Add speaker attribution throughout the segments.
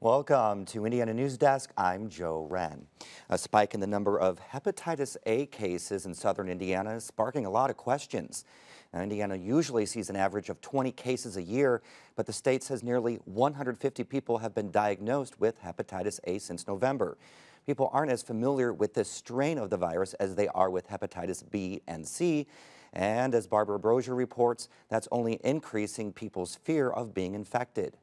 Speaker 1: Welcome to Indiana News Desk. I'm Joe Wren. A spike in the number of hepatitis A cases in southern Indiana is sparking a lot of questions. Now, Indiana usually sees an average of 20 cases a year, but the state says nearly 150 people have been diagnosed with hepatitis A since November. People aren't as familiar with this strain of the virus as they are with hepatitis B and C. And as Barbara Brozier reports, that's only increasing people's fear of being infected.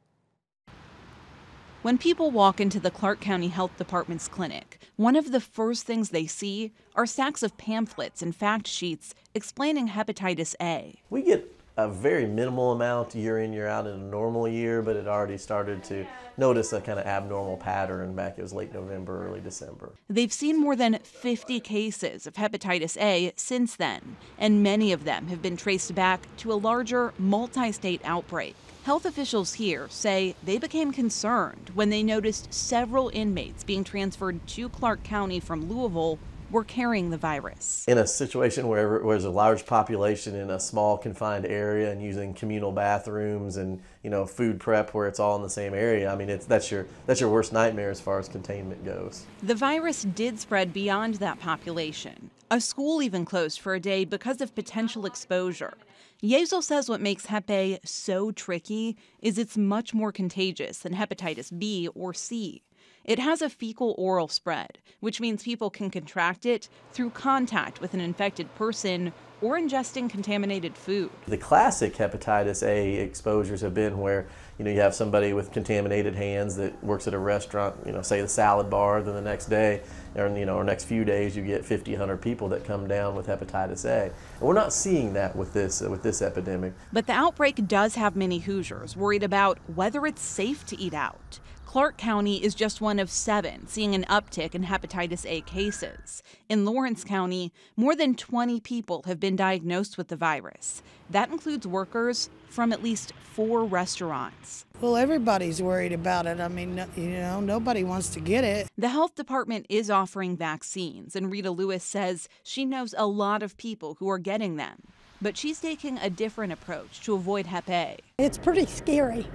Speaker 2: When people walk into the Clark County Health Department's clinic, one of the first things they see are stacks of pamphlets and fact sheets explaining hepatitis A.
Speaker 3: We get a very minimal amount year in, year out in a normal year, but it already started to notice a kind of abnormal pattern back. It was late November, early December.
Speaker 2: They've seen more than 50 cases of hepatitis A since then, and many of them have been traced back to a larger multi-state outbreak. Health officials here say they became concerned when they noticed several inmates being transferred to Clark County from Louisville were carrying the virus.
Speaker 3: In a situation where there's a large population in a small confined area and using communal bathrooms and food prep where it's all in the same area, I mean that's your worst nightmare as far as containment goes.
Speaker 2: The virus did spread beyond that population. A school even closed for a day because of potential exposure. Yezel says what makes Hep A so tricky is it's much more contagious than hepatitis B or C. It has a fecal-oral spread, which means people can contract it through contact with an infected person or ingesting contaminated food.
Speaker 3: The classic hepatitis A exposures have been where you have somebody with contaminated hands that works at a restaurant, say the salad bar, then the next day or next few days you get 50, 100 people that come down with hepatitis A. And we're not seeing that with this epidemic.
Speaker 2: But the outbreak does have many Hoosiers worried about whether it's safe to eat out. Clark County is just one of 7 seeing an uptick in hepatitis A cases. In Lawrence County, more than 20 people have been diagnosed with the virus. That includes workers from at least 4 restaurants.
Speaker 4: Well, everybody's worried about it. I mean, nobody wants to get it.
Speaker 2: The health department is offering vaccines, and Rita Lewis says she knows a lot of people who are getting them. But she's taking a different approach to avoid Hep A.
Speaker 5: It's pretty scary.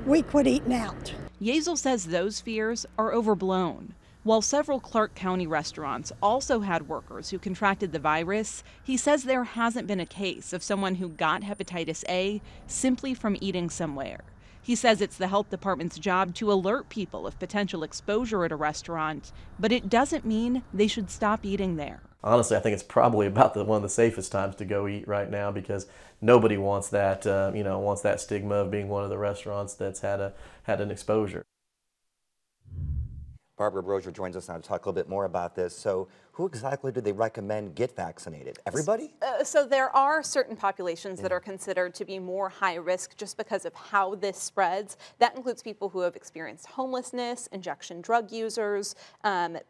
Speaker 5: We quit eating out.
Speaker 2: Yezel says those fears are overblown. While several Clark County restaurants also had workers who contracted the virus, he says there hasn't been a case of someone who got hepatitis A simply from eating somewhere. He says it's the health department's job to alert people of potential exposure at a restaurant, but it doesn't mean they should stop eating there.
Speaker 3: Honestly, I think it's probably about one of the safest times to go eat right now because nobody wants that, wants that stigma of being one of the restaurants that's had an exposure.
Speaker 1: Barbara Brozier joins us now to talk a little bit more about this. So who exactly do they recommend get vaccinated? Everybody?
Speaker 6: So there are certain populations that are considered to be more high risk just because of how this spreads. That includes people who have experienced homelessness, injection drug users,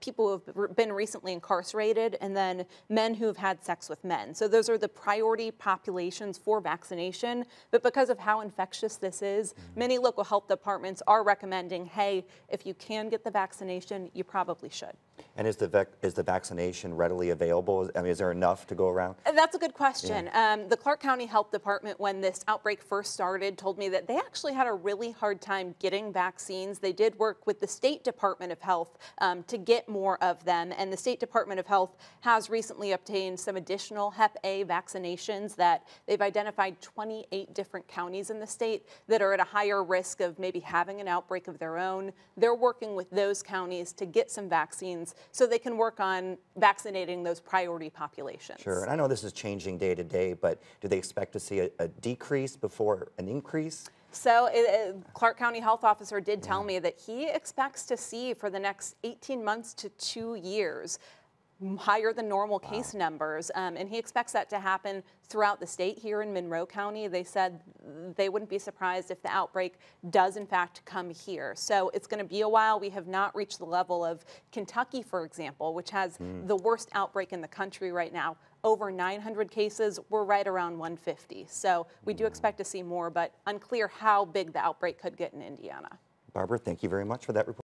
Speaker 6: people who have been recently incarcerated, and then men who have had sex with men. So those are the priority populations for vaccination. But because of how infectious this is, many local health departments are recommending, hey, if you can get the vaccination, you probably should.
Speaker 1: And is the vaccination readily available? I mean, is there enough to go around?
Speaker 6: That's a good question. Yeah. The Clark County Health Department, when this outbreak first started, told me that they actually had a really hard time getting vaccines. They did work with the State Department of Health to get more of them, and the State Department of Health has recently obtained some additional Hep A vaccinations that they've identified 28 different counties in the state that are at a higher risk of maybe having an outbreak of their own. They're working with those counties to get some vaccines so they can work on vaccinating those priority populations.
Speaker 1: Sure, and I know this is changing day to day, but do they expect to see a decrease before an increase?
Speaker 6: So Clark County Health Officer did tell me that he expects to see for the next 18 months to 2 years higher than normal case numbers, and he expects that to happen throughout the state. Here in Monroe County, they said they wouldn't be surprised if the outbreak does in fact come here. So it's going to be a while. We have not reached the level of Kentucky, for example, which has the worst outbreak in the country right now. Over 900 cases. We're right around 150. So we do expect to see more, but unclear how big the outbreak could get in Indiana.
Speaker 1: Barbara, thank you very much for that report.